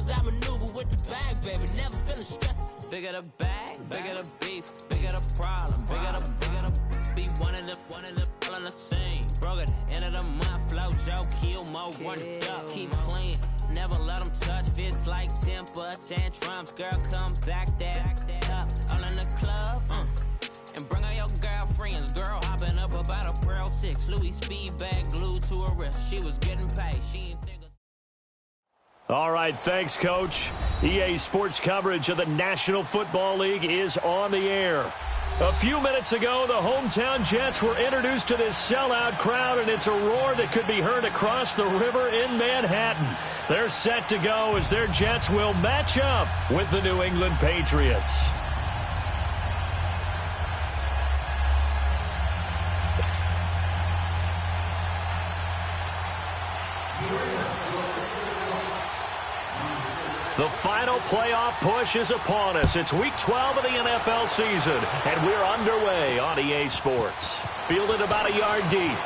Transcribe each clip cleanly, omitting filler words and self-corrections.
as I maneuver with the bag, baby. Never feeling stressed. Bigger the bag, bigger the beef, bigger the problem, bigger the be one in the all in the scene. Broke at the end of the month, flow Joe, kill mo, run it up, keep clean. Never let them touch, fits like temper tantrums. Girl, come back that up, all in the club, and bring all your girlfriends. Girl hopping up about a Pearl 6, Louis speed bag glued to her wrist. She was getting paid, she ain't think. All right, thanks, Coach. EA Sports coverage of the National Football League is on the air. A few minutes ago, the hometown Jets were introduced to this sellout crowd, and it's a roar that could be heard across the river in Manhattan. They're set to go as their Jets will match up with the New England Patriots. The final playoff push is upon us. It's Week 12 of the NFL season, and we're underway on EA Sports. Fielded about a yard deep.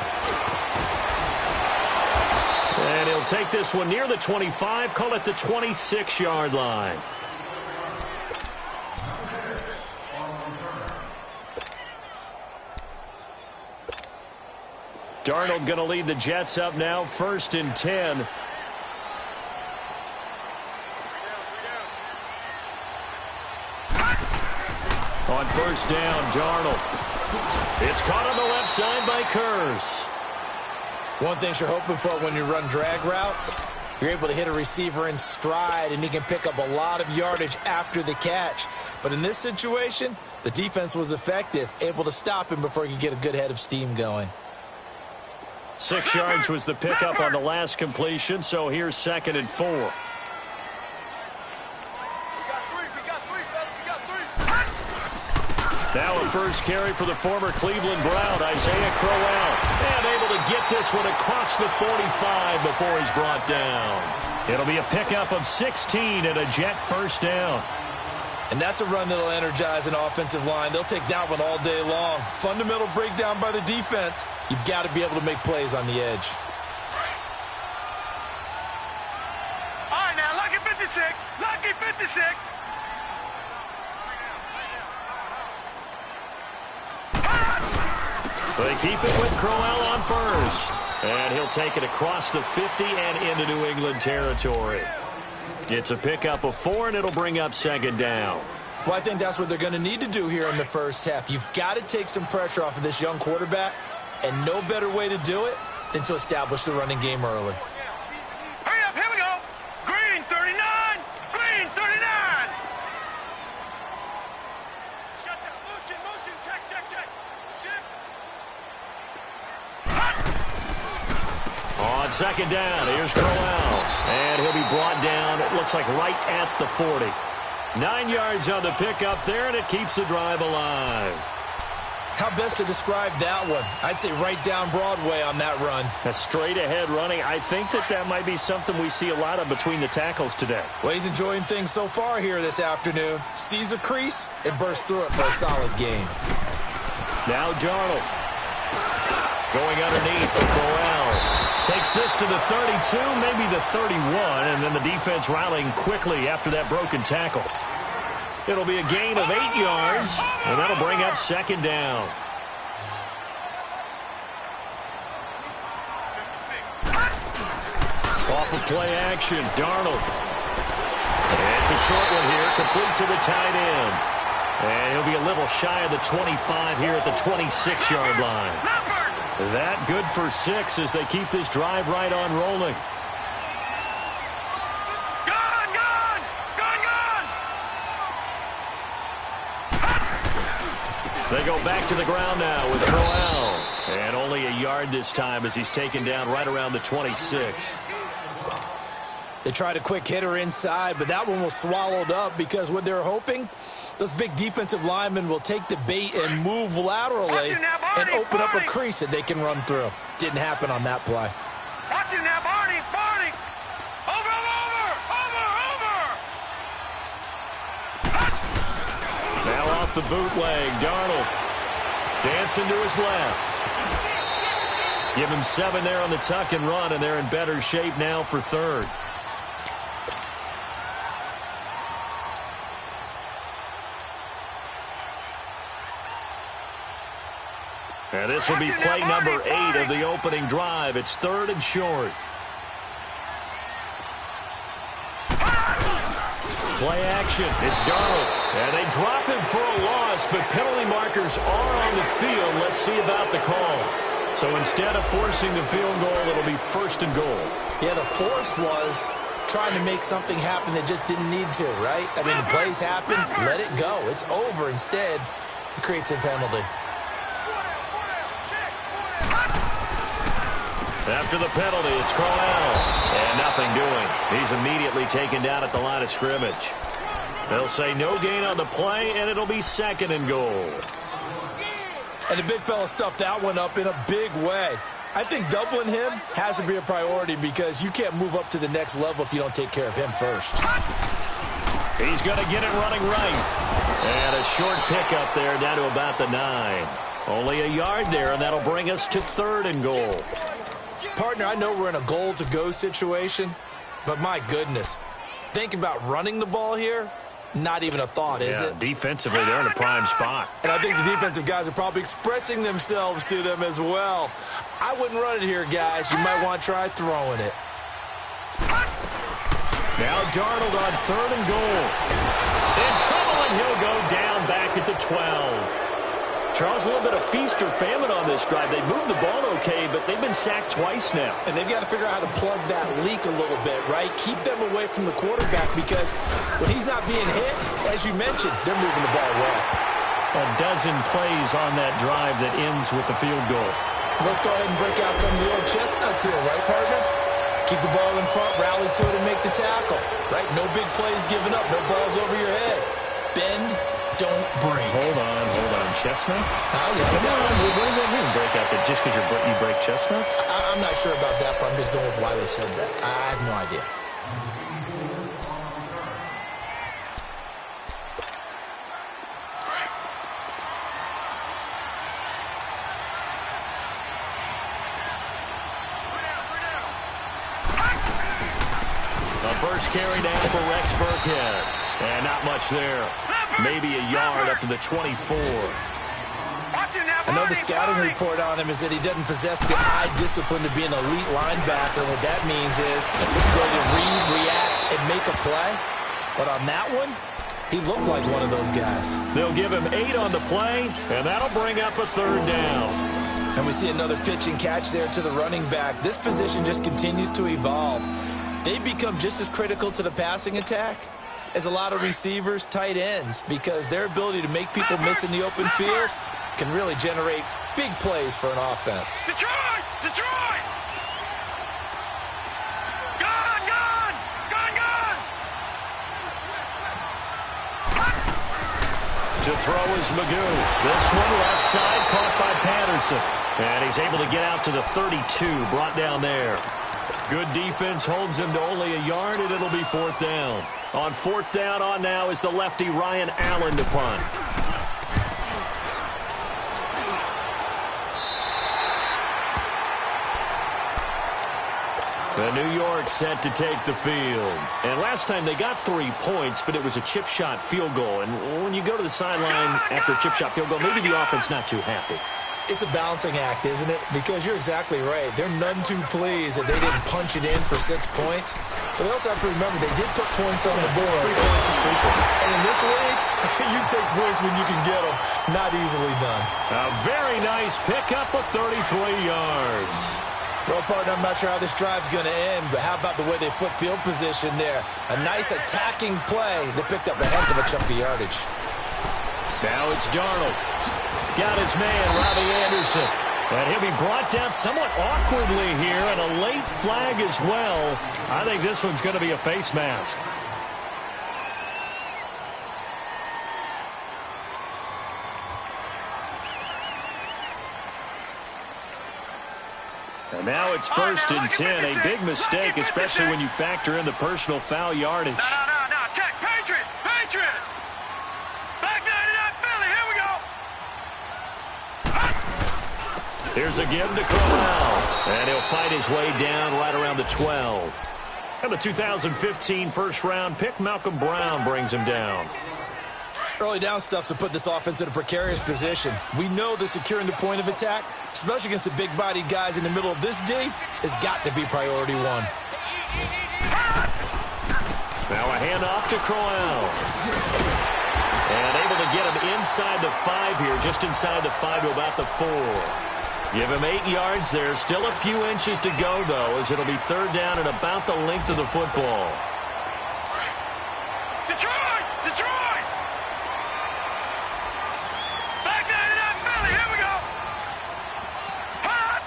And he'll take this one near the 25, call it the 26-yard line. Darnold going to lead the Jets up now, 1st and 10. On 1st down, Darnold. It's caught on the left side by Kurz. One thing you're hoping for when you run drag routes, you're able to hit a receiver in stride, and he can pick up a lot of yardage after the catch. But in this situation, the defense was effective, able to stop him before he could get a good head of steam going. 6 yards was the pickup on the last completion, so here's 2nd and 4. Now a first carry for the former Cleveland Brown, Isaiah Crowell. And able to get this one across the 45 before he's brought down. It'll be a pickup of 16 and a Jet 1st down. And that's a run that'll energize an offensive line. They'll take that one all day long. Fundamental breakdown by the defense. You've got to be able to make plays on the edge. All right, now, lucky 56. Lucky 56. They keep it with Crowell on 1st. And he'll take it across the 50 and into New England territory. It's a pickup of 4, and it'll bring up 2nd down. Well, I think that's what they're going to need to do here in the first half. You've got to take some pressure off of this young quarterback, and no better way to do it than to establish the running game early. Hurry up, here we go. Green 39, green 39. Shut down, motion, check. Shift. On 2nd down, here's Crowell. And he'll be brought down, it looks like right at the 40. 9 yards on the pickup there, and it keeps the drive alive. How best to describe that one? I'd say right down Broadway on that run. A straight-ahead running. I think that might be something we see a lot of between the tackles today. Well, he's enjoying things so far here this afternoon. Sees a crease and bursts through it for a solid gain. Now Darnold. Going underneath for Crowell. Takes this to the 32, maybe the 31, and then the defense rallying quickly after that broken tackle. It'll be a gain of 8 yards, and that'll bring up 2nd down. Off of play action, Darnold. And it's a short one here, complete to the tight end. And he'll be a little shy of the 25 here at the 26-yard line. That good for 6 as they keep this drive right on rolling. They go back to the ground now with Crowell. And only a yard this time as he's taken down right around the 26. They tried a quick hitter inside, but that one was swallowed up because what they're hoping, those big defensive linemen will take the bait and move laterally and open up a crease that they can run through. Didn't happen on that play. Watch it now, Barney. Over. Now off the bootleg, Darnold dancing to his left. Give him 7 there on the tuck and run, and they're in better shape now for 3rd. And this will be play number 8 of the opening drive. It's 3rd and short. Play action. It's Darnold. And they drop him for a loss, but penalty markers are on the field. Let's see about the call. So instead of forcing the field goal, it'll be 1st and goal. Yeah, the force was trying to make something happen that just didn't need to, right? I mean, the plays happen, let it go. It's over. Instead, it creates a penalty. After the penalty, it's Crowell. And nothing doing. He's immediately taken down at the line of scrimmage. They'll say no gain on the play, and it'll be 2nd and goal. And the big fella stuffed that one up in a big way. I think doubling him has to be a priority because you can't move up to the next level if you don't take care of him first. He's going to get it running right. And a short pickup there down to about the 9. Only a yard there, and that'll bring us to 3rd and goal. Partner, I know we're in a goal-to-go situation, but my goodness, think about running the ball here. Not even a thought, is it? Defensively, they're in a prime spot. And I think the defensive guys are probably expressing themselves to them as well. I wouldn't run it here, guys. You might want to try throwing it. Now Darnold on 3rd and goal. In trouble, and he'll go down back at the 12. Charles, a little bit of feast or famine on this drive. They moved the ball okay, but they've been sacked twice now. And they've got to figure out how to plug that leak a little bit, right? Keep them away from the quarterback because when he's not being hit, as you mentioned, they're moving the ball well. A dozen plays on that drive that ends with the field goal. Let's go ahead and break out some of the old chestnuts here, right, partner? Keep the ball in front, rally to it, and make the tackle, right? No big plays given up, no balls over your head. Bend, don't break. Hold on. Chestnuts? Oh, yeah. What does that mean, break out? That just because you break chestnuts? I'm not sure about that, but I'm just going with why they said that. I have no idea. The first carry down for Rex Burkhead. And not much there. Maybe a yard up to the 24. I know the scouting report on him is that he doesn't possess the eye discipline to be an elite linebacker. What that means is he's going to read, react, and make a play. But on that one, he looked like one of those guys. They'll give him 8 on the play, and that'll bring up a 3rd down. And we see another pitch and catch there to the running back. This position just continues to evolve. They become just as critical to the passing attack as a lot of receivers, tight ends, because their ability to make people miss in the open field can really generate big plays for an offense. Detroit! Detroit! Gun! Gun! Gun! Gun! To throw is Magoo. This one left side caught by Patterson. And he's able to get out to the 32, brought down there. Good defense holds him to only a yard, and it'll be 4th down. On 4th down on now is the lefty Ryan Allen to punt. The New York set to take the field. And last time they got 3 points, but it was a chip shot field goal. And when you go to the sideline after a chip shot field goal, maybe the offense not too happy. It's a balancing act, isn't it? Because you're exactly right. They're none too pleased that they didn't punch it in for 6 points. But we also have to remember they did put points on the board. 3 points is 3 points. And in this league, you take points when you can get them. Not easily done. A very nice pickup of 33 yards. Well, partner, I'm not sure how this drive's going to end, but how about the way they flip field position there? A nice attacking play that picked up a heck of a chunk of yardage. Now it's Darnold. Got his man, Robbie Anderson. And he'll be brought down somewhat awkwardly here, and a late flag as well. I think this one's going to be a face mask. And now it's 1st and 10. A big mistake, especially when you factor in the personal foul yardage. No. Check. Patriot. Patriot. Back 99 Philly. Here we go. Here's a give to Crowell. And he'll fight his way down right around the 12. And the 2015 first-round pick, Malcolm Brown, brings him down. Early down stuffs will put this offense in a precarious position. We know that securing the point of attack, especially against the big-bodied guys in the middle of this D, has got to be priority one. Now a handoff to Crowell. And able to get him inside the 5 here, just inside the 5 to about the 4. Give him 8 yards there. Still a few inches to go, though, as it'll be 3rd down and about the length of the football. Detroit! Detroit! Back down to that Philly. Here we go. Hot!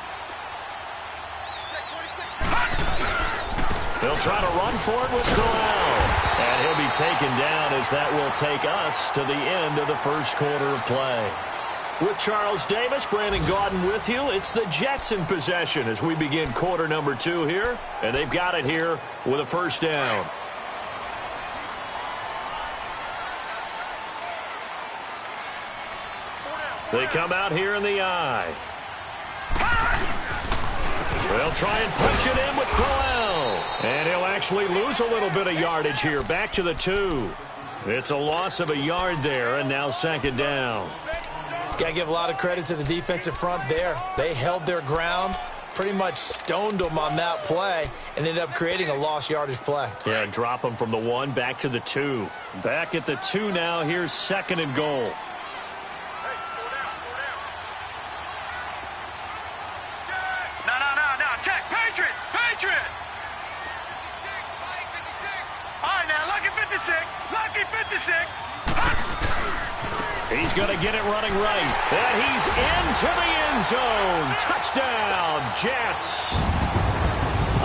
They'll try to run for it with Crowell. And he'll be taken down as that will take us to the end of the first quarter of play. With Charles Davis, Brandon Gaudin with you. It's the Jets in possession as we begin quarter number 2 here. And they've got it here with a 1st down. They come out here in the eye. They'll try and punch it in with Crowell. And he'll actually lose a little bit of yardage here. Back to the 2. It's a loss of a yard there, and now 2nd down. Got to give a lot of credit to the defensive front there. They held their ground, pretty much stoned them on that play, and ended up creating a lost yardage play. Yeah, drop them from the 1 back to the 2. Back at the 2 now. Here's 2nd and goal. No. Check. Patriot. Patriot. All right, now. Lucky 56. Lucky 56. He's going to get it running right. And he's into the end zone. Touchdown, Jets.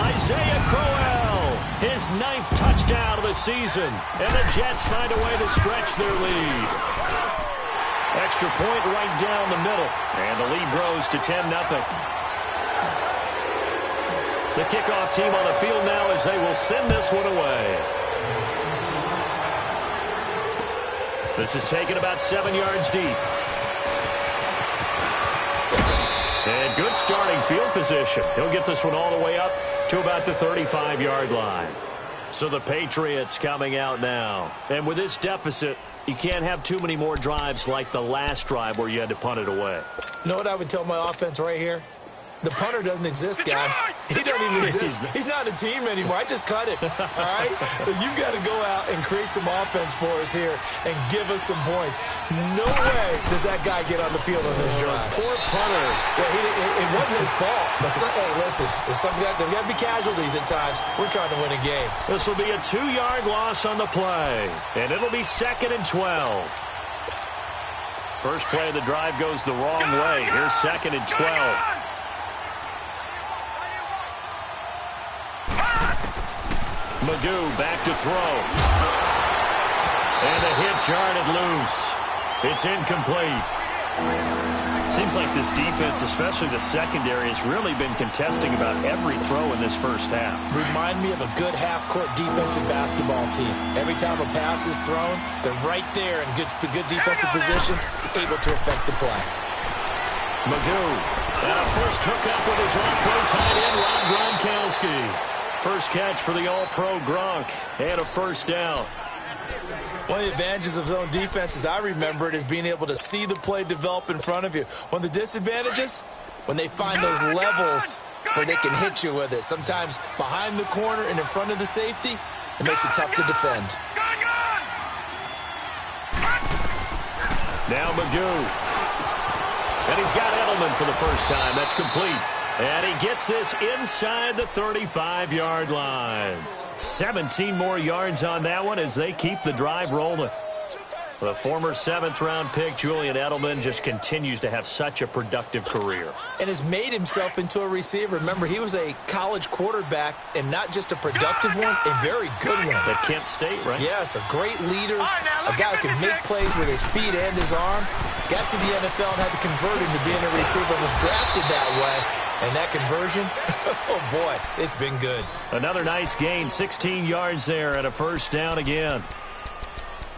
Isaiah Crowell, his 9th touchdown of the season. And the Jets find a way to stretch their lead. Extra point right down the middle. And the lead grows to 10-0. The kickoff team on the field now as they will send this one away. This is taken about 7 yards deep. And good starting field position. He'll get this one all the way up to about the 35-yard line. So the Patriots coming out now. And with this deficit, you can't have too many more drives like the last drive where you had to punt it away. You know what I would tell my offense right here? The punter doesn't exist, guys. He doesn't even exist. He's not a team anymore. I just cut it, all right? So you've got to go out and create some offense for us here and give us some points. No way does that guy get on the field on this drive. Poor punter. Yeah, it wasn't his fault. But hey, listen, there's got to be casualties at times. We're trying to win a game. This will be a 2-yard loss on the play, and it'll be 2nd and 12. First play of the drive goes the wrong way. Here's 2nd and 12. Magoo back to throw. And the hit jarred loose. It's incomplete. Seems like this defense, especially the secondary, has really been contesting about every throw in this first half. Remind me of a good half-court defensive basketball team. Every time a pass is thrown, they're right there in good defensive position, able to affect the play. Magoo. And a first hookup with his all-pro tight end, Rob Gronkowski. First catch for the all-pro Gronk, and a 1st down. One of the advantages of zone defense, as I remember it, is being able to see the play develop in front of you. One of the disadvantages, when they find those levels where they can hit you with it. Sometimes behind the corner and in front of the safety, it makes it tough to defend. Now Magoo. And he's got Edelman for the first time. That's complete. And he gets this inside the 35-yard line. 17 more yards on that one as they keep the drive rolling. The former 7th-round pick, Julian Edelman, just continues to have such a productive career. And has made himself into a receiver. Remember, he was a college quarterback, and not just a productive one, a very good one. At Kent State, right? Yes, a great leader, a guy who can make plays with his feet and his arm. Got to the NFL and had to convert into being a receiver, was drafted that way. And that conversion, oh boy, it's been good. Another nice gain, 16 yards there, and a 1st down again.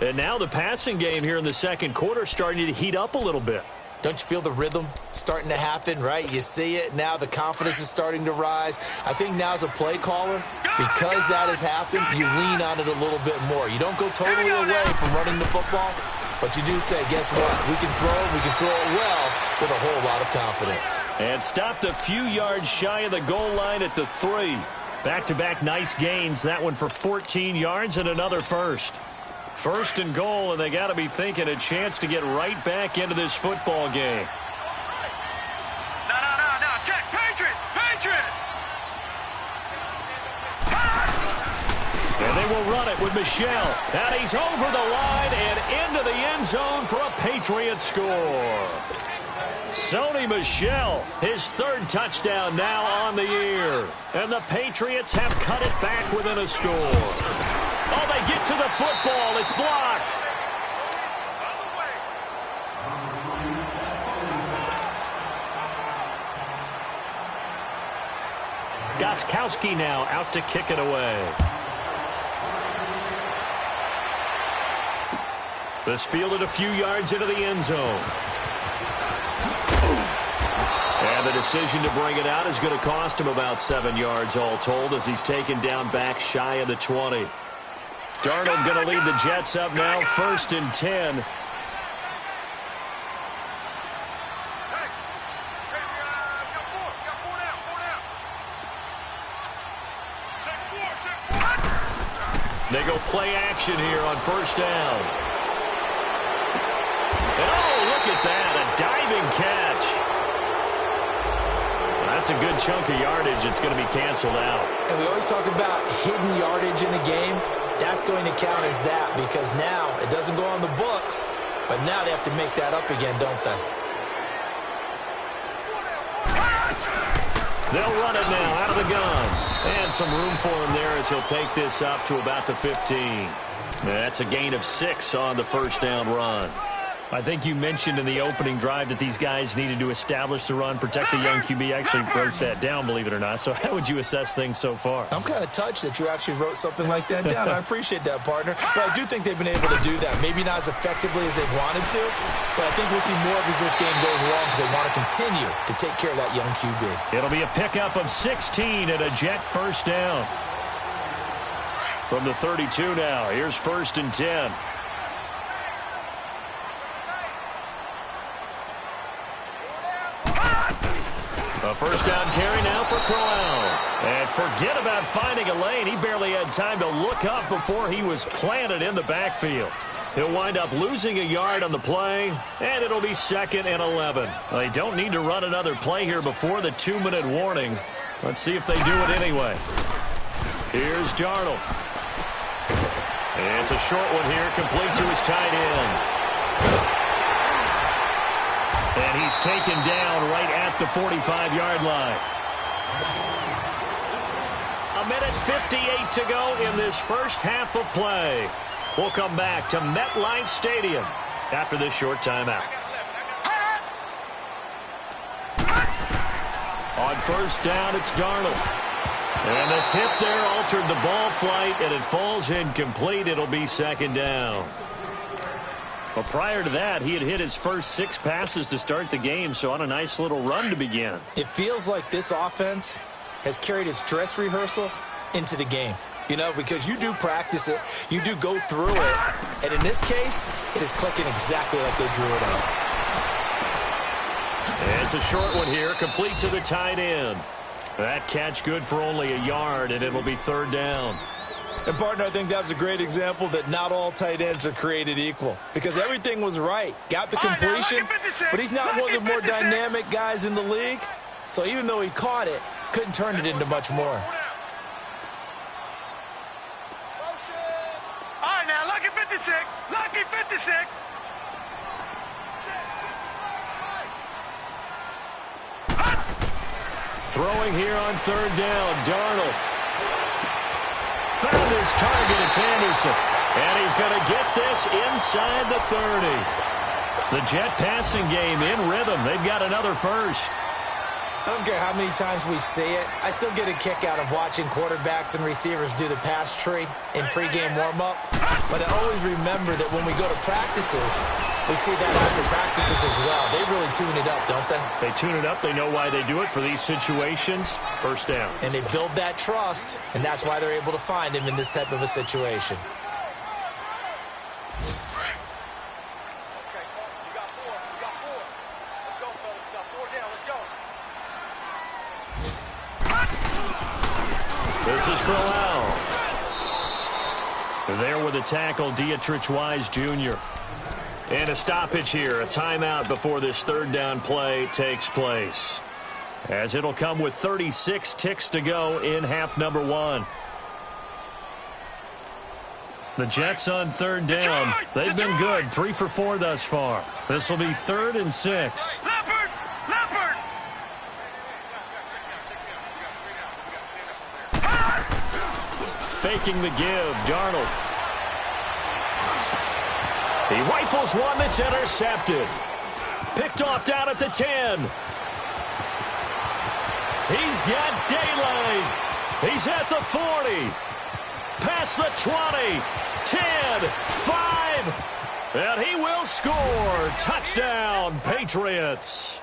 And now the passing game here in the second quarter starting to heat up a little bit. Don't you feel the rhythm starting to happen, right? You see it now. The confidence is starting to rise. I think now as a play caller, because that has happened, you lean on it a little bit more. You don't go totally away from running the football, But you do say, guess what? We can throw it well with a whole lot of confidence. And stopped a few yards shy of the goal line at the 3. Back-to-back nice gains. That one for 14 yards and another first. First and goal, and they got to be thinking a chance to get right back into this football game. No. Check. Patriot. And they will run it with Michel. And he's over the line and into the end zone for a Patriot score. Sony Michel, his 3rd touchdown now on the year. And the Patriots have cut it back within a score. Oh, they get to the football. It's blocked. Gostkowski now out to kick it away. This fielded a few yards into the end zone. And the decision to bring it out is going to cost him about 7 yards all told as he's taken down back shy of the 20. Darnold going to lead the Jets up now, 1st and 10. They go play action here on 1st down. And oh, look at that, a diving catch. That's a good chunk of yardage. It's going to be canceled out. And we always talk about hidden yardage in a game. That's going to count as that because now it doesn't go on the books, but now they have to make that up again, don't they? They'll run it now out of the gun. And some room for him there as he'll take this up to about the 15. That's a gain of 6 on the 1st down run. I think you mentioned in the opening drive that these guys needed to establish the run, protect the young QB. I actually wrote that down, believe it or not. So how would you assess things so far? I'm kind of touched that you actually wrote something like that down. I appreciate that, partner. But I do think they've been able to do that. Maybe not as effectively as they've wanted to, but I think we'll see more of as this game goes along because they want to continue to take care of that young QB. It'll be a pickup of 16 and a Jet 1st down. From the 32 now, here's 1st and 10. A 1st down carry now for Crowell. And forget about finding a lane. He barely had time to look up before he was planted in the backfield. He'll wind up losing a yard on the play, and it'll be 2nd and 11. They don't need to run another play here before the 2-minute warning. Let's see if they do it anyway. Here's Darnold. It's a short one here, complete to his tight end. And he's taken down right at the 45-yard line. 1:58 to go in this first half of play. We'll come back to MetLife Stadium after this short timeout. On 1st down, it's Darnold. And the tip there altered the ball flight, and it falls incomplete. It'll be 2nd down. But prior to that, he had hit his first 6 passes to start the game, so on a nice little run to begin. It feels like this offense has carried its dress rehearsal into the game. You know, because you do practice it, you do go through it, and in this case, it is clicking exactly like they drew it up. And it's a short one here, complete to the tight end. That catch good for only a yard, and it'll be 3rd down. And, partner, I think that was a great example that not all tight ends are created equal. Because everything was right. Got the completion, but he's not one of the more dynamic guys in the league. So even though he caught it, couldn't turn it into much more. All right, now, lucky 56. Lucky 56. Throwing here on 3rd down, Darnold. Found his target, it's Anderson. And he's going to get this inside the 30. The Jet passing game in rhythm. They've got another first. I don't care how many times we see it. I still get a kick out of watching quarterbacks and receivers do the pass tree in pregame warm-up. But I always remember that when we go to practices, we see that after practices as well. They really tune it up, don't they? They tune it up. They know why they do it for these situations. 1st down. And they build that trust, and that's why they're able to find him in this type of a situation. is Crowell. There with a tackle, Dietrich Wise Jr. And a stoppage here, a timeout before this third down play takes place, as it'll come with 36 ticks to go in half number one. The Jets on third down. They've been good, 3 for 4 thus far. This will be 3rd and 6. Leopard! Leopard! Faking the give, Darnold. He rifles one that's intercepted. Picked off down at the 10. He's got daylight. He's at the 40. Past the 20. 10. 5. And he will score. Touchdown, Patriots.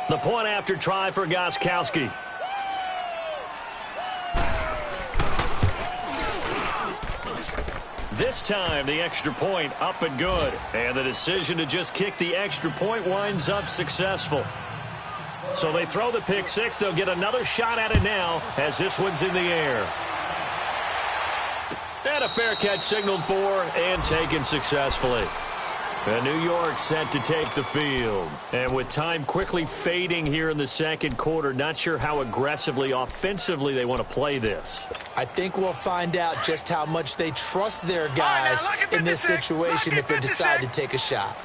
The point after try for Gostkowski. This time, the extra point up and good. And the decision to just kick the extra point winds up successful. So they throw the pick six. They'll get another shot at it now as this one's in the air. And a fair catch signaled for and taken successfully. And New York set to take the field. And with time quickly fading here in the second quarter, not sure how aggressively, offensively they want to play this. I think we'll find out just how much they trust their guys in this situation if they decide to take a shot.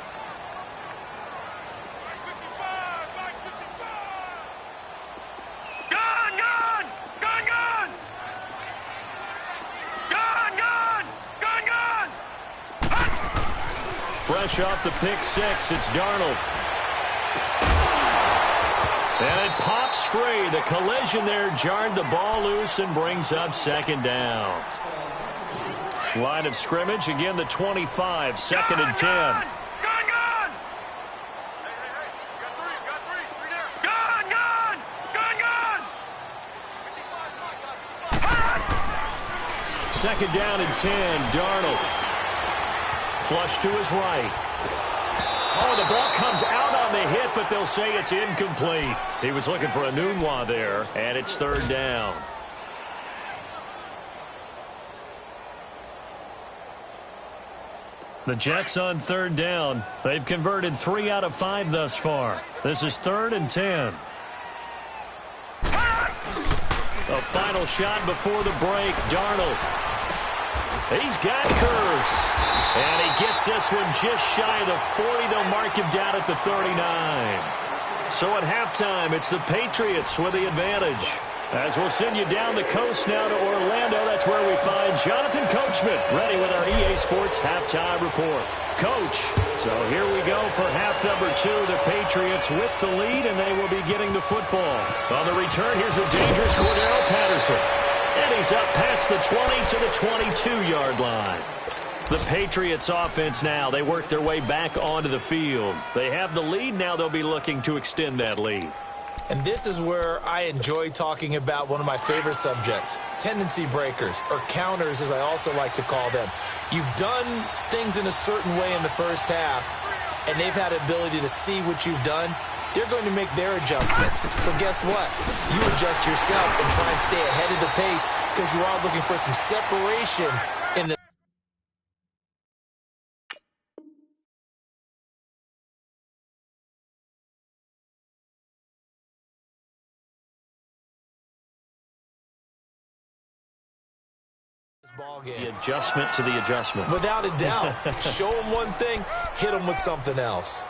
Fresh off the pick six, it's Darnold. And it pops free. The collision there jarred the ball loose and brings up second down. Line of scrimmage, again the 25, 2nd and 10. Second down and 10, Darnold. Flush to his right. Oh, the ball comes out on the hit, but they'll say it's incomplete. He was looking for a Nunwa there, and it's third down. The Jets on third down. They've converted 3 out of 5 thus far. This is 3rd and 10. A final shot before the break, Darnold. He's got Curse. And he gets this one just shy of the 40. They'll mark him down at the 39. So at halftime, it's the Patriots with the advantage. As we'll send you down the coast now to Orlando, that's where we find Jonathan Coachman, ready with our EA Sports Halftime Report. Coach, so here we go for half number 2. The Patriots with the lead, and they will be getting the football. On the return, here's a dangerous Cordero Patterson. And he's up past the 20 to the 22-yard line. The Patriots offense now, they work their way back onto the field. They have the lead. Now they'll be looking to extend that lead. And this is where I enjoy talking about one of my favorite subjects, tendency breakers, or counters as I also like to call them. You've done things in a certain way in the first half, and they've had the ability to see what you've done. They're going to make their adjustments. So guess what? You adjust yourself and try and stay ahead of the pace because you are looking for some separation in the ball game. The adjustment to the adjustment. Without a doubt. Show them one thing, hit them with something else.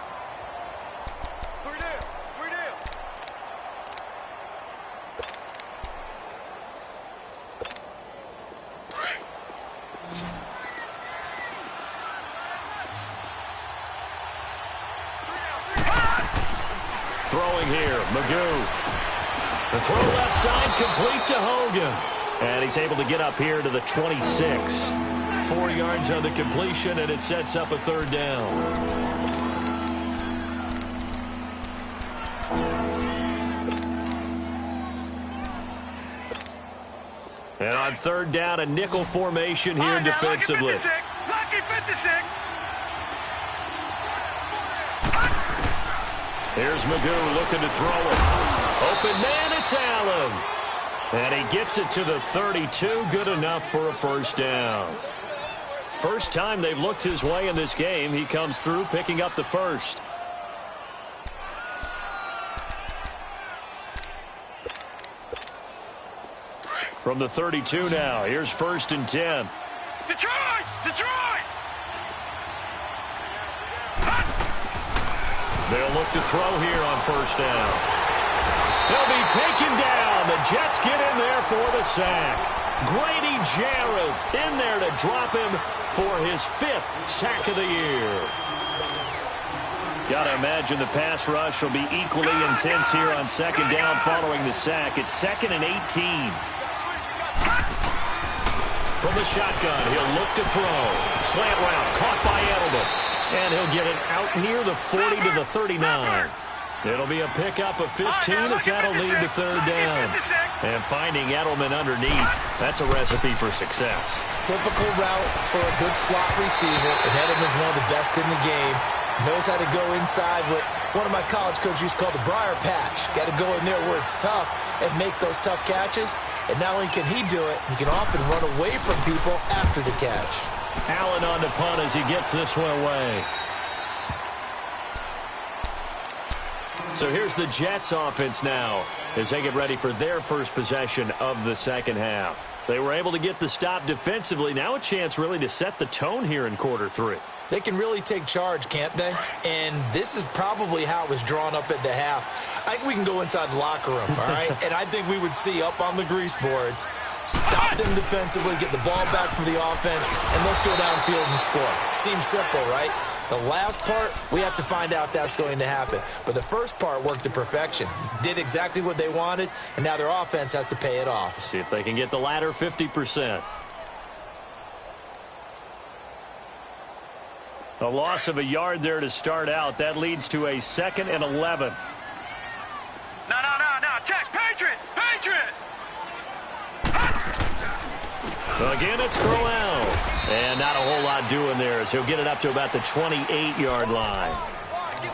Throwing here, Magoo. The throw left side, complete to Hogan. And he's able to get up here to the 26. 4 yards on the completion, and it sets up a third down. And on third down, a nickel formation here defensively. Lucky 56. Here's Magoo looking to throw it. Open man, it's Allen. And he gets it to the 32. Good enough for a first down. First time they've looked his way in this game. He comes through picking up the first. From the 32 now, here's 1st and 10. Detroit! Detroit! They'll look to throw here on 1st down. He'll be taken down. The Jets get in there for the sack. Grady Jarrett in there to drop him for his 5th sack of the year. Got to imagine the pass rush will be equally intense here on 2nd down following the sack. It's 2nd and 18. From the shotgun, he'll look to throw. Slant route, caught by Edelman. And he'll get it out near the 40 to the 39. It'll be a pickup of 15 as that'll lead to 3rd down. And finding Edelman underneath, that's a recipe for success. Typical route for a good slot receiver, and Edelman's one of the best in the game. Knows how to go inside what one of my college coaches used to call the briar patch. Got to go in there where it's tough and make those tough catches. And not only can he do it, he can often run away from people after the catch. Allen on the punt as he gets this one away. So here's the Jets offense now as they get ready for their first possession of the second half. They were able to get the stop defensively. Now a chance really to set the tone here in quarter 3. They can really take charge, can't they? And this is probably how it was drawn up at the half. I think we can go inside the locker room, all right? And I think we would see up on the grease boards, stop them defensively, get the ball back for the offense, and let's go downfield and score. Seems simple, right? The last part, we have to find out that's going to happen. But the first part worked to perfection. Did exactly what they wanted, and now their offense has to pay it off. See if they can get the latter 50%. A loss of a yard there to start out. That leads to a 2nd and 11. No. Check. Patriot! Patriot! Again, it's Crowell. And not a whole lot doing there as he'll get it up to about the 28-yard line.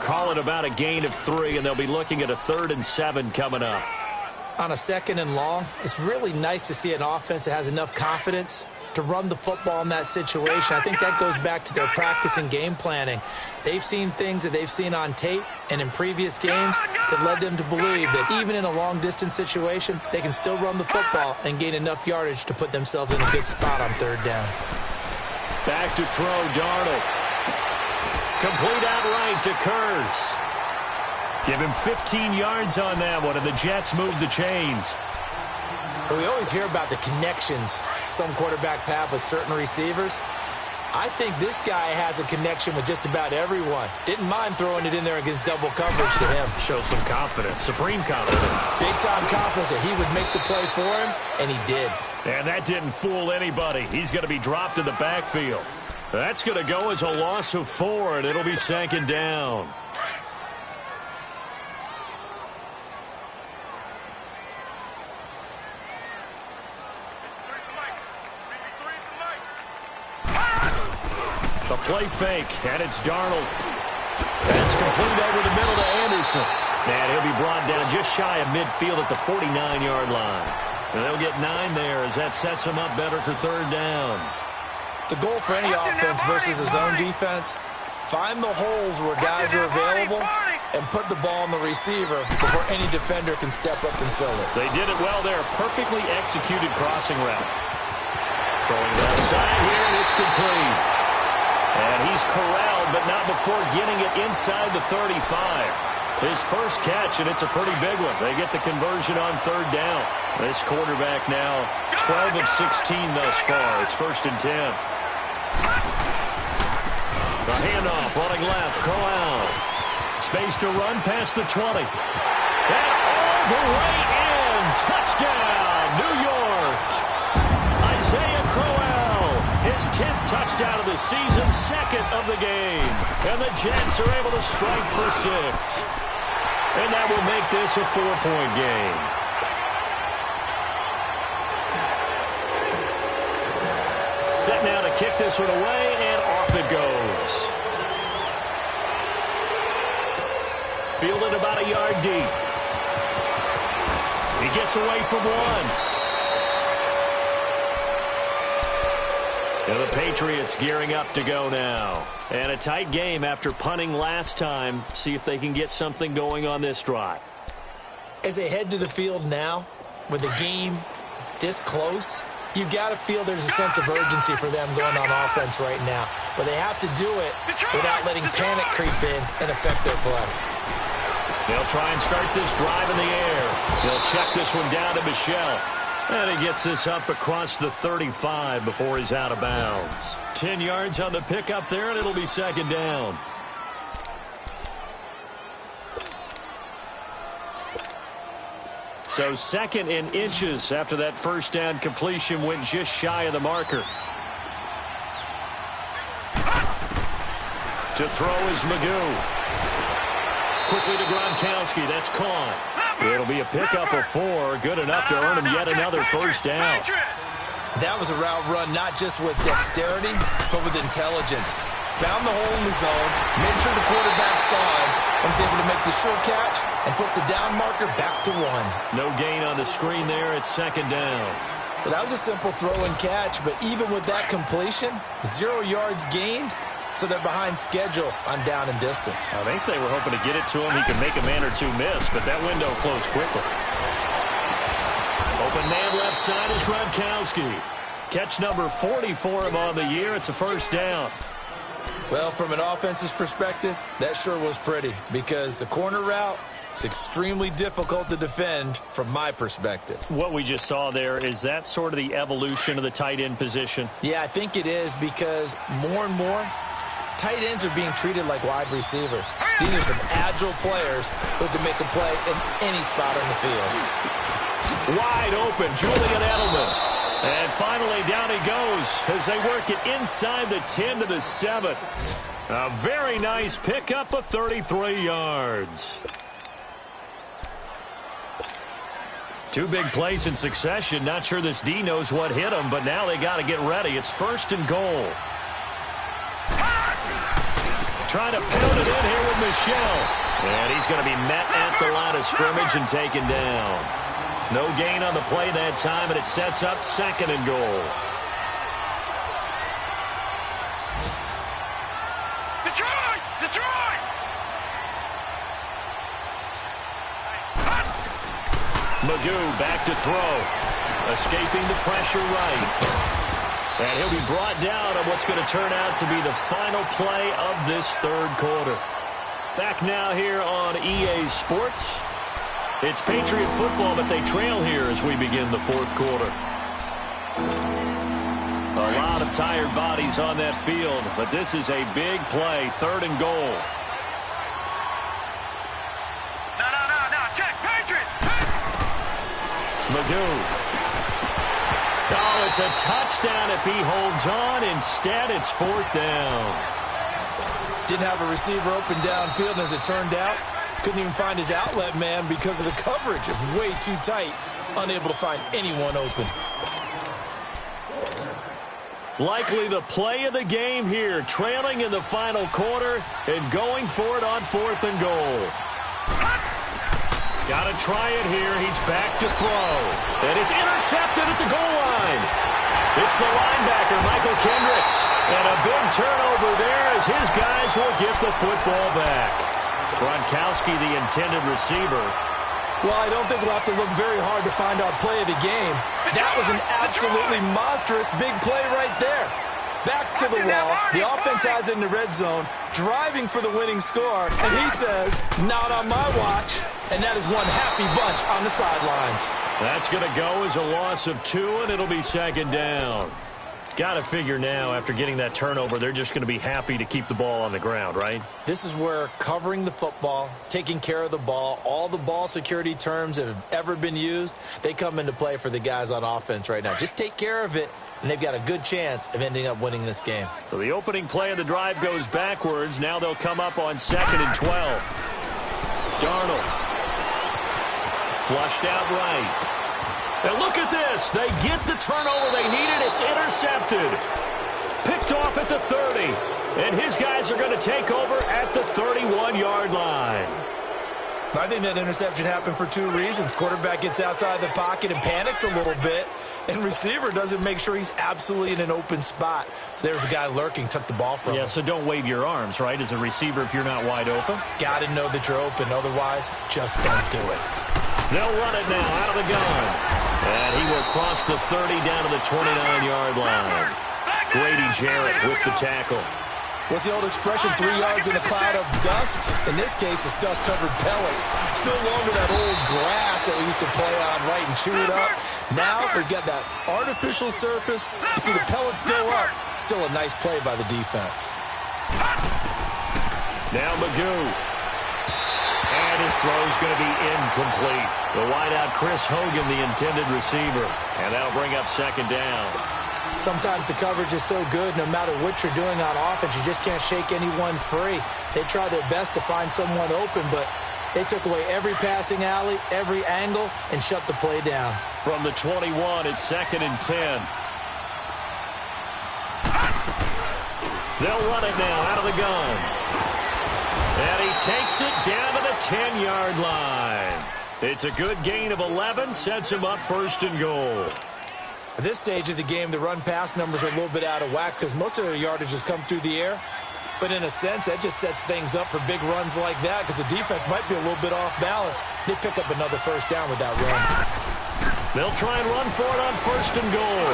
Call it about a gain of 3, and they'll be looking at a 3rd and 7 coming up. On a 2nd and long, it's really nice to see an offense that has enough confidence to run the football in that situation. I think that goes back to their practice and game planning. They've seen things that they've seen on tape and in previous games that led them to believe that even in a long-distance situation, they can still run the football and gain enough yardage to put themselves in a good spot on 3rd down. Back to throw, Darnold. Complete outright to Kurz. Give him 15 yards on that one, and the Jets move the chains. We always hear about the connections some quarterbacks have with certain receivers. I think this guy has a connection with just about everyone. Didn't mind throwing it in there against double coverage to him. Shows some confidence, supreme confidence. Big-time confidence that he would make the play for him, and he did. And that didn't fool anybody. He's going to be dropped in the backfield. That's going to go as a loss of 4, and it'll be 2nd down. The play fake, and it's Darnold. That's complete over the middle to Anderson. And he'll be brought down just shy of midfield at the 49-yard line. And they'll get 9 there as that sets them up better for 3rd down. The goal for any offense versus a zone defense, find the holes where guys are available and put the ball on the receiver before any defender can step up and fill it. They did it well there. Perfectly executed crossing route. Throwing left side here, and it's complete. And he's corralled, but not before getting it inside the 35. His first catch, and it's a pretty big one. They get the conversion on 3rd down. This quarterback now 12 of 16 thus far. It's 1st and 10. The handoff, running left, Crowell. Space to run past the 20. And all the way in. Touchdown, New York. Isaiah Crowell, his 10th touchdown of the season, 2nd of the game. And the Jets are able to strike for 6. And that will make this a 4-point game. Set now to kick this one away, and off it goes. Fielded about a yard deep. gets away from one. And the Patriots gearing up to go now. And a tight game after punting last time. See if they can get something going on this drive. As they head to the field now, with the game this close, you've got to feel there's a sense of urgency for them going on offense right now. But they have to do it without letting panic creep in and affect their play. They'll try and start this drive in the air. He'll check this one down to Michel. And he gets this up across the 35 before he's out of bounds. 10 yards on the pickup there, and it'll be second down. So second in inches after that first down completion went just shy of the marker. To throw is Magoo. Quickly to Gronkowski. That's caught. It'll be a pickup of 4. Good enough to earn him yet another first down. That was a route run not just with dexterity, but with intelligence. Found the hole in the zone, made sure the quarterback saw him, and was able to make the short catch and flip the down marker back to 1. No gain on the screen there. It's second down. Well, that was a simple throw and catch, but even with that completion, 0 yards gained, so they're behind schedule on down and distance. I think they were hoping to get it to him. He could make a man or two miss, but that window closed quickly. Open man left side is Gronkowski. Catch number 40 for him on the year. It's a first down. Well, from an offense's perspective, that sure was pretty because the corner route is extremely difficult to defend from my perspective. What we just saw there, is that sort of the evolution of the tight end position? Yeah, I think it is because more and more, tight ends are being treated like wide receivers. These are some agile players who can make a play in any spot on the field. Wide open, Julian Edelman. And finally, down he goes as they work it inside the 10 to the 7. A very nice pickup of 33 yards. 2 big plays in succession. Not sure this D knows what hit him, but now they got to get ready. It's first and goal. Trying to pound it in here with Michel. And he's going to be met at the line of scrimmage and taken down. No gain on the play that time, and it sets up second and goal. Detroit! Detroit! Magoo back to throw. Escaping the pressure right. And he'll be brought down on what's going to turn out to be the final play of this third quarter. Back now here on EA Sports. It's Patriot football, but they trail here as we begin the fourth quarter. A lot of tired bodies on that field, but this is a big play, third and goal. No, check, Patriot! Magoo. Oh, it's a touchdown if he holds on. Instead, it's fourth down. Didn't have a receiver open downfield, and as it turned out, couldn't even find his outlet man because of the coverage. It was way too tight, unable to find anyone open. Likely the play of the game here, trailing in the final quarter and going for it on fourth and goal. Got to try it here. He's back to throw. And it's intercepted at the goal line. It's the linebacker, Michael Kendricks. And a big turnover there as his guys will get the football back. Gronkowski, the intended receiver. Well, I don't think we'll have to look very hard to find our play of the game. That was an absolutely monstrous big play right there. Backs to the wall. The offense has it in the red zone, driving for the winning score. And he says, not on my watch. And that is one happy bunch on the sidelines. That's going to go as a loss of 2, and it'll be second down. Got to figure now, after getting that turnover, they're just going to be happy to keep the ball on the ground, right? This is where covering the football, taking care of the ball, all the ball security terms that have ever been used, they come into play for the guys on offense right now. Just take care of it, and they've got a good chance of ending up winning this game. So the opening play of the drive goes backwards. Now they'll come up on 2nd and 12. Darnold. Flushed out right. And look at this. They get the turnover they needed. It's intercepted. Picked off at the 30. And his guys are going to take over at the 31-yard line. I think that interception happened for two reasons. Quarterback gets outside the pocket and panics a little bit, and receiver doesn't make sure he's absolutely in an open spot. So there's a guy lurking, took the ball from him. Yeah, so don't wave your arms, right, as a receiver if you're not wide open. Got to know that you're open. Otherwise, just don't do it. They'll run it now out of the gun. And he will cross the 30 down to the 29-yard line. Grady Jarrett with the tackle. What's the old expression, 3 yards in a cloud of dust? In this case, it's dust-covered pellets. It's no longer that old grass that we used to play on, right, and chew it up. Now we've got that artificial surface. You see the pellets go up. Still a nice play by the defense. Now Magoo. And his throw is going to be incomplete. The wideout, Chris Hogan, the intended receiver. And that'll bring up second down. Sometimes the coverage is so good, no matter what you're doing on offense, you just can't shake anyone free. They try their best to find someone open, but they took away every passing alley, every angle, and shut the play down. From the 21, it's 2nd and 10. They'll run it now out of the gun. And he takes it down to the 10-yard line. It's a good gain of 11, sets him up 1st and goal. At this stage of the game, the run-pass numbers are a little bit out of whack because most of their yardage has come through the air. But in a sense, that just sets things up for big runs like that because the defense might be a little bit off balance. They pick up another 1st down with that run. They'll try and run for it on 1st and goal.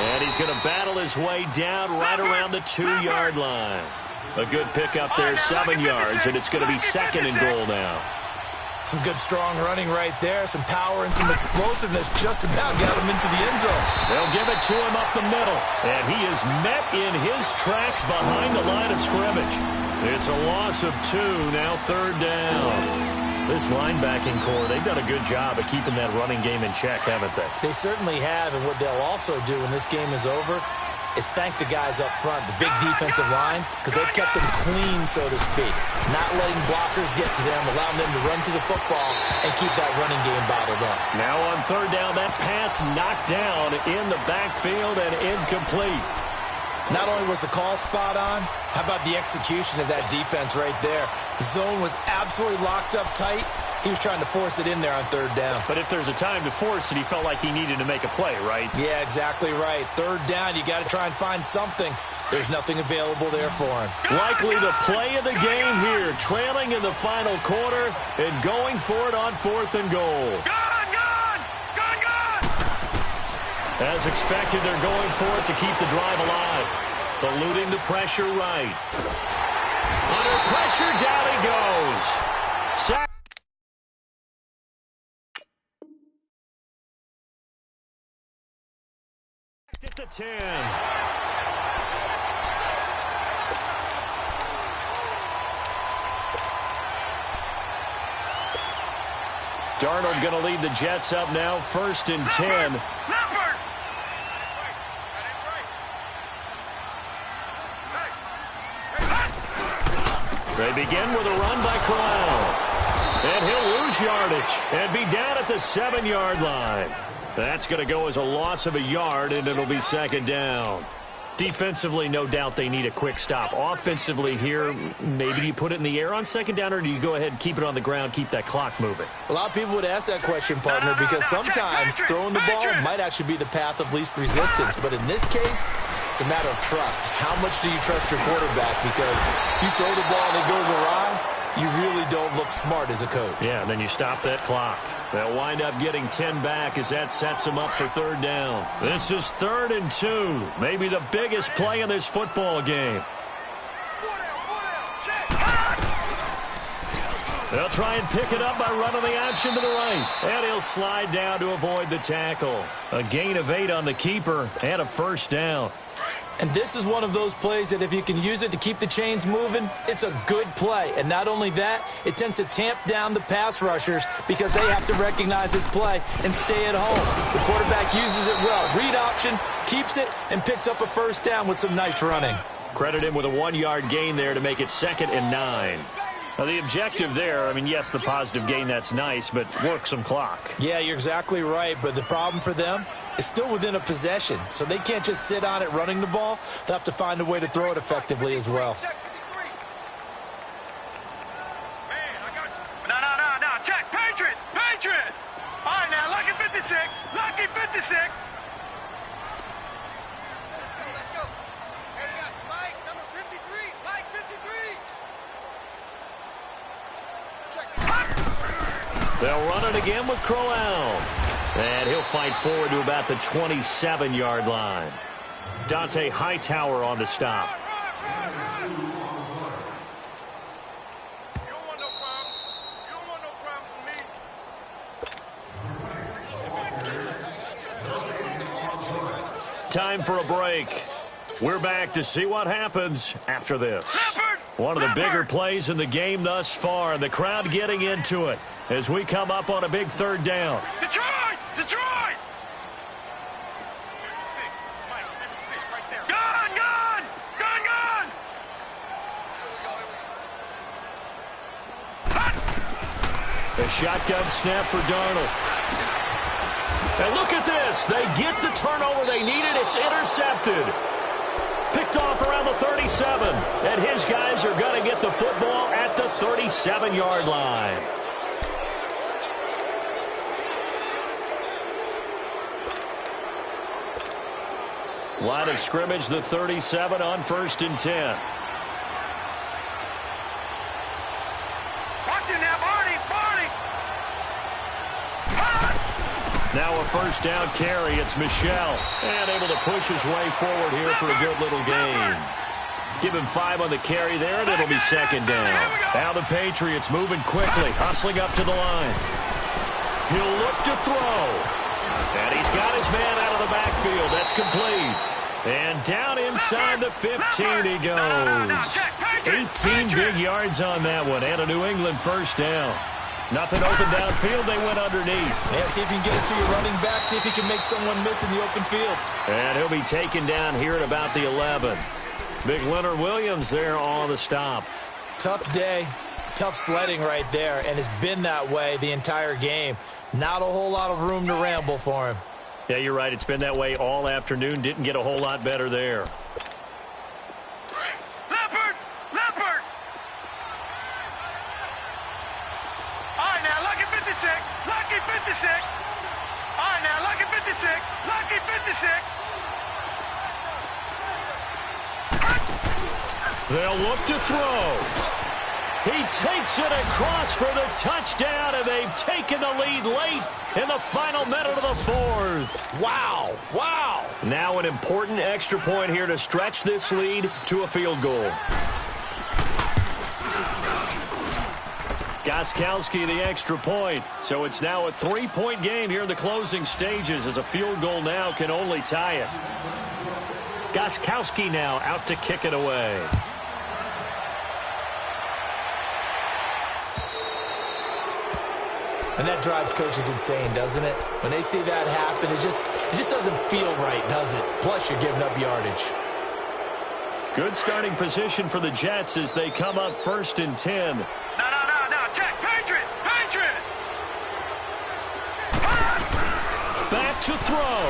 And he's going to battle his way down right around the 2-yard line. A good pickup there, 7 yards, and it's going to be 2nd and goal now. Some good, strong running right there. Some power and some explosiveness just about got him into the end zone. They'll give it to him up the middle. And he is met in his tracks behind the line of scrimmage. It's a loss of 2, now 3rd down. This linebacking core, they've done a good job of keeping that running game in check, haven't they? They certainly have, and what they'll also do when this game is over is thank the guys up front, the big defensive line, because they've kept them clean, so to speak. Not letting blockers get to them, allowing them to run to the football and keep that running game bottled up. Now on 3rd down, that pass knocked down in the backfield and incomplete. Not only was the call spot on, how about the execution of that defense right there? The zone was absolutely locked up tight. He was trying to force it in there on 3rd down. But if there's a time to force it, he felt like he needed to make a play, right? Yeah, exactly right. 3rd down, you got to try and find something. There's nothing available there for him. Likely the play of the game here, trailing in the final quarter and going for it on 4th and goal. Gone! As expected, they're going for it to keep the drive alive. Eluding the pressure right. Under pressure, down he goes. Sack. At the 10. Darnold going to lead the Jets up now, 1st and 10. They begin with a run by Corral. And he'll lose yardage and be down at the 7-yard line. That's going to go as a loss of a yard, and it'll be 2nd down. Defensively, no doubt they need a quick stop. Offensively here, maybe you put it in the air on 2nd down, or do you go ahead and keep it on the ground, keep that clock moving? A lot of people would ask that question, partner, because sometimes throwing the ball might actually be the path of least resistance. But in this case, it's a matter of trust. How much do you trust your quarterback? Because you throw the ball and it goes awry, you really don't look smart as a coach. Yeah, and then you stop that clock. They'll wind up getting 10 back as that sets them up for 3rd down. This is 3rd and 2. Maybe the biggest play in this football game. They'll try and pick it up by running the option to the right. And he'll slide down to avoid the tackle. A gain of 8 on the keeper and a 1st down. And this is one of those plays that if you can use it to keep the chains moving, it's a good play. And not only that, it tends to tamp down the pass rushers because they have to recognize this play and stay at home. The quarterback uses it well. Read option, keeps it, and picks up a 1st down with some nice running. Credit him with a 1-yard gain there to make it 2nd and 9. Now, the objective there, I mean, yes, the positive gain, that's nice, but work some clock. Yeah, you're exactly right, but the problem for them is still within a possession, so they can't just sit on it running the ball. They'll have to find a way to throw it effectively as well. No, They'll run it again with Crowell. And he'll fight forward to about the 27-yard line. Dante Hightower on the stop. Time for a break. We're back to see what happens after this. One of the bigger plays in the game thus far, and the crowd getting into it as we come up on a big third down. Detroit! Detroit! Gun! Gun! Gun! Gun! A shotgun snap for Darnold. And look at this. They get the turnover they needed. It's intercepted. Picked off around the 37. And his guys are going to get the football at the 37-yard line. Line of scrimmage, the 37 on 1st and 10. Watch it now, Barney! Barney! Now a first down carry. It's Michel. And able to push his way forward here for a good little gain. Give him 5 on the carry there, and it'll be second down. Now the Patriots moving quickly, hustling up to the line. He'll look to throw. And he's got his man out of the backfield. That's complete. And down inside the 15 he goes. 18 big yards on that one, and a New England first down. Nothing open downfield, they went underneath. Yeah, see if you can get it to your running back, see if you can make someone miss in the open field. And he'll be taken down here at about the 11. Big Leonard Williams there on the stop. Tough day, tough sledding right there, and it's been that way the entire game. Not a whole lot of room to ramble for him. Yeah, you're right. It's been that way all afternoon. Didn't get a whole lot better there. Leopard! Leopard! All right, now, Lucky 56. Lucky 56. All right, now, Lucky 56. Lucky 56. They'll look to throw. He takes it across for the touchdown, and they've taken the lead late in the final minute of the fourth. Wow, wow. Now an important extra point here to stretch this lead to a field goal. Gostkowski the extra point. So it's now a 3-point game here in the closing stages, as a field goal now can only tie it. Gostkowski now out to kick it away. And that drives coaches insane, doesn't it? When they see that happen, it just doesn't feel right, does it? Plus, you're giving up yardage. Good starting position for the Jets as they come up 1st and 10. No, check. Patriot! Patriot! Back to throw.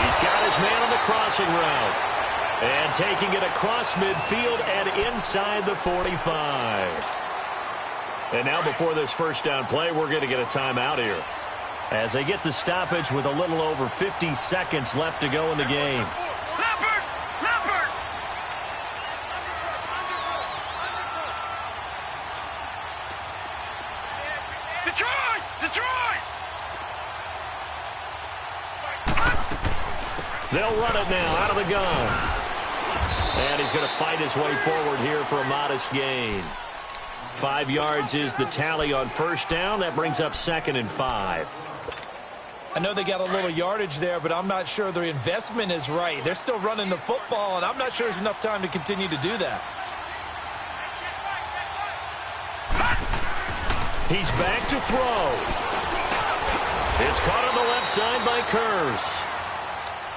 He's got his man on the crossing route. And taking it across midfield and inside the 45. And now before this first down play, we're going to get a timeout here, as they get the stoppage with a little over 50 seconds left to go in the game. Leopard! Leopard! Detroit! Detroit! They'll run it now out of the gun. And he's going to fight his way forward here for a modest gain. 5 yards is the tally on first down. That brings up 2nd and 5. I know they got a little yardage there, but I'm not sure the investment is right. They're still running the football, and I'm not sure there's enough time to continue to do that. He's back to throw. It's caught on the left side by Kurz.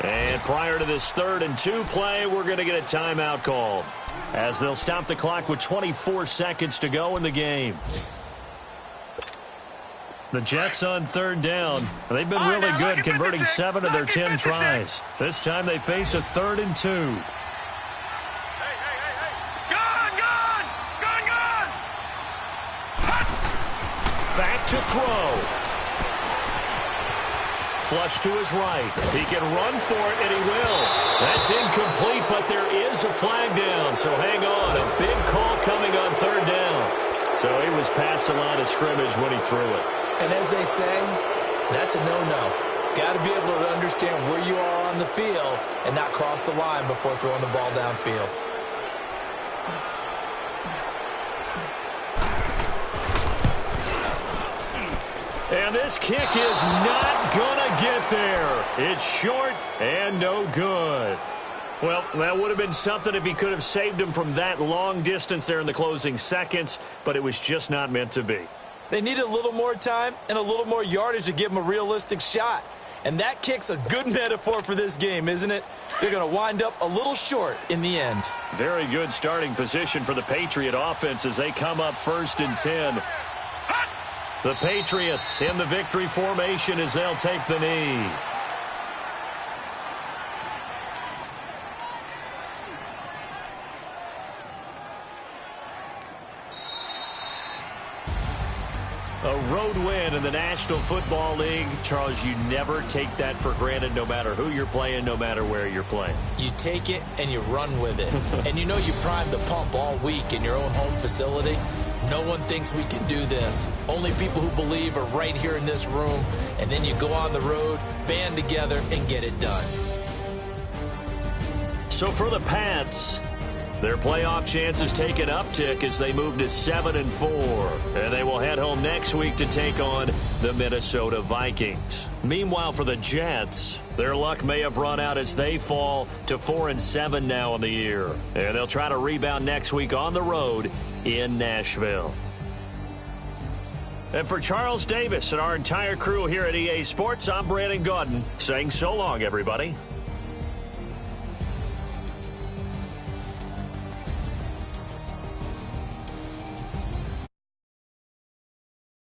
And prior to this 3rd and 2 play, we're going to get a timeout called, as they'll stop the clock with 24 seconds to go in the game. The Jets on 3rd down. They've been really good, converting 7 of their 10 tries. This time they face a 3rd and 2. Gun! Gun! Gun! Gun! Back to throw. Flush to his right. He can run for it, and he will. That's incomplete, but there is a flag down, so hang on. A big call coming on 3rd down. So he was past the line of scrimmage when he threw it. And as they say, that's a no-no. Got to be able to understand where you are on the field and not cross the line before throwing the ball downfield. And this kick is not going to get there. It's short and no good. Well, that would have been something if he could have saved him from that long distance there in the closing seconds, but it was just not meant to be. They needed a little more time and a little more yardage to give him a realistic shot. And that kick's a good metaphor for this game, isn't it? They're going to wind up a little short in the end. Very good starting position for the Patriot offense as they come up 1st and 10. The Patriots in the victory formation as they'll take the knee. A road win in the National Football League. Charles, you never take that for granted no matter who you're playing, no matter where you're playing. You take it and you run with it. And you know you primed the pump all week in your own home facility. No one thinks we can do this. Only people who believe are right here in this room. And then you go on the road, band together, and get it done. So for the Pats, their playoff chances take an uptick as they move to 7-4. And they will head home next week to take on the Minnesota Vikings. Meanwhile, for the Jets, their luck may have run out as they fall to 4-7 now in the year. And they'll try to rebound next week on the road in Nashville. And for Charles Davis and our entire crew here at EA Sports, I'm Brandon Gaudin saying so long, everybody.